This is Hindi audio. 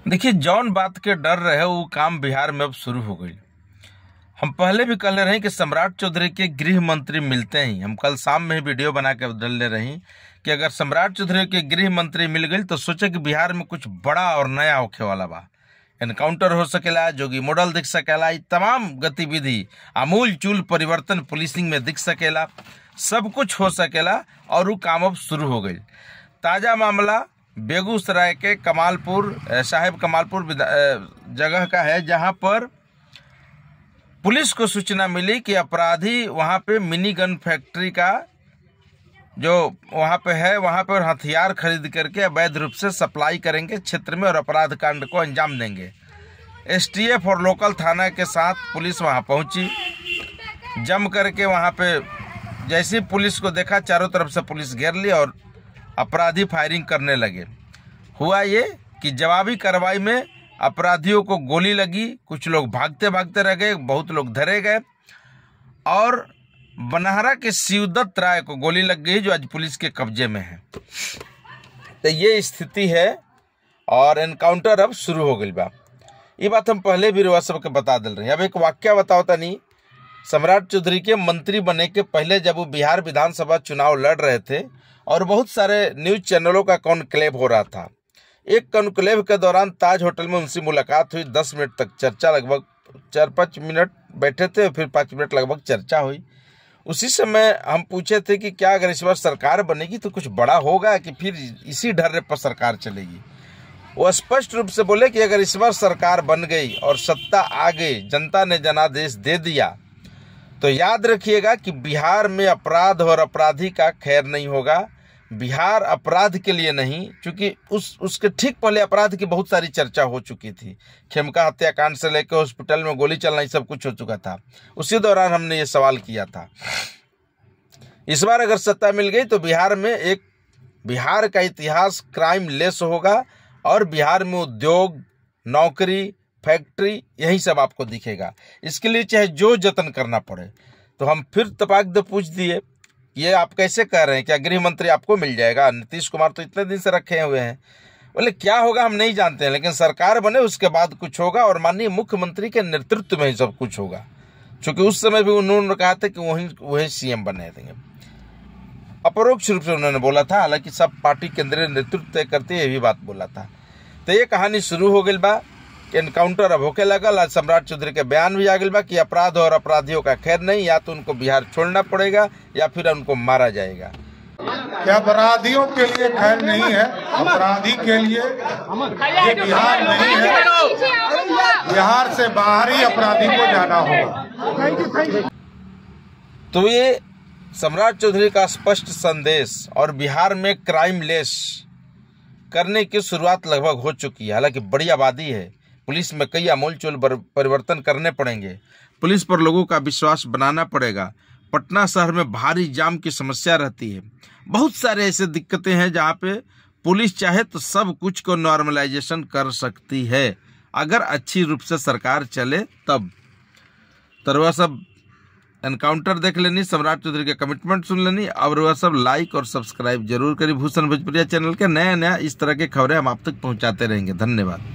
देखिए, जौन बात के डर रहे वो काम बिहार में अब शुरू हो गई। हम पहले भी कहले रही कि सम्राट चौधरी के गृह मंत्री मिलते ही, हम कल शाम में ही वीडियो बना के डालने रही कि अगर सम्राट चौधरी के गृह मंत्री मिल गई तो सोचे कि बिहार में कुछ बड़ा और नया होखे वाला बा। एनकाउंटर हो सकेला, जोगी मॉडल दिख सकेला, ये तमाम गतिविधि आमूल चूल परिवर्तन पुलिसिंग में दिख सकेला, सब कुछ हो सकेला और वो काम अब शुरू हो गई। ताज़ा मामला बेगूसराय के कमालपुर साहेब कमालपुर जगह का है, जहां पर पुलिस को सूचना मिली कि अपराधी वहां पे मिनी गन फैक्ट्री का जो वहां पे है, वहां पर हथियार खरीद करके अवैध रूप से सप्लाई करेंगे क्षेत्र में और अपराध कांड को अंजाम देंगे। एसटीएफ और लोकल थाना के साथ पुलिस वहां पहुंची, जम करके वहां पे जैसे पुलिस को देखा चारों तरफ से पुलिस घेर ली और अपराधी फायरिंग करने लगे। हुआ ये कि जवाबी कार्रवाई में अपराधियों को गोली लगी, कुछ लोग भागते भागते रह गए, बहुत लोग धरे गए और बनहरा के शिवदत्त राय को गोली लग गई जो आज पुलिस के कब्जे में है। तो ये स्थिति है और एनकाउंटर अब शुरू हो गई बा। ये बात हम पहले भी रउआ सबके बता दिल रहे हैं। अब एक वाक्य बताओ तनी। सम्राट चौधरी के मंत्री बने के पहले जब वो बिहार विधानसभा चुनाव लड़ रहे थे और बहुत सारे न्यूज चैनलों का कॉन्क्लेव हो रहा था, एक कॉन्क्लेव के दौरान ताज होटल में उनसे मुलाकात हुई। 10 मिनट तक चर्चा, लगभग 4-5 मिनट बैठे थे, फिर 5 मिनट लगभग चर्चा हुई। उसी समय हम पूछे थे कि क्या अगर इस बार सरकार बनेगी तो कुछ बड़ा होगा कि फिर इसी ढर्रे पर सरकार चलेगी। वो स्पष्ट रूप से बोले कि अगर इस बार सरकार बन गई और सत्ता आ गई, जनता ने जनादेश दे दिया, तो याद रखिएगा कि बिहार में अपराध और अपराधी का खैर नहीं होगा। बिहार अपराध के लिए नहीं, क्योंकि उसके ठीक पहले अपराध की बहुत सारी चर्चा हो चुकी थी। खेमका हत्याकांड से लेकर हॉस्पिटल में गोली चलना, ये सब कुछ हो चुका था। उसी दौरान हमने ये सवाल किया था। इस बार अगर सत्ता मिल गई तो बिहार में बिहार का इतिहास क्राइम लेस होगा और बिहार में उद्योग, नौकरी, फैक्ट्री, यही सब आपको दिखेगा। इसके लिए चाहे जो जतन करना पड़े। तो हम फिर तपाक दे पूछ दिए, ये आप कैसे कह रहे हैं, क्या गृह मंत्री आपको मिल जाएगा? नीतीश कुमार तो इतने दिन से रखे हुए हैं। बोले क्या होगा हम नहीं जानते हैं, लेकिन सरकार बने उसके बाद कुछ होगा और माननीय मुख्यमंत्री के नेतृत्व में ही सब कुछ होगा। क्योंकि उस समय भी उन्होंने कहा था कि वही सीएम बने देंगे। अपरोक्ष रूप से उन्होंने बोला था, हालांकि सब पार्टी केंद्रीय नेतृत्व तय करते ये भी बात बोला था। तो ये कहानी शुरू हो गई बा। एनकाउंटर अब होके लगल। आज सम्राट चौधरी के बयान भी आ गया बा कि अपराध और अपराधियों का खैर नहीं, या तो उनको बिहार छोड़ना पड़ेगा या फिर उनको मारा जाएगा। क्या अपराधियों के लिए खैर नहीं है? अपराधी के लिए ये बिहार नहीं है, बिहार से बाहर ही अपराधी को जाना होगा। तो ये सम्राट चौधरी का स्पष्ट संदेश और बिहार में क्राइम लेस करने की शुरुआत लगभग हो चुकी है। हालांकि बड़ी आबादी है, पुलिस में कई आमूलचूल परिवर्तन करने पड़ेंगे, पुलिस पर लोगों का विश्वास बनाना पड़ेगा। पटना शहर में भारी जाम की समस्या रहती है। बहुत सारे ऐसे दिक्कतें हैं जहां पे पुलिस चाहे तो सब कुछ को नॉर्मलाइजेशन कर सकती है, अगर अच्छी रूप से सरकार चले तब। तो वह सब एनकाउंटर देख लेनी, सम्राट चौधरी के कमिटमेंट सुन लेनी। अब वह सब लाइक और सब्सक्राइब जरूर करी भूषण भोजपुरिया चैनल के। नया इस तरह के खबरें हम आप तक पहुंचाते रहेंगे। धन्यवाद।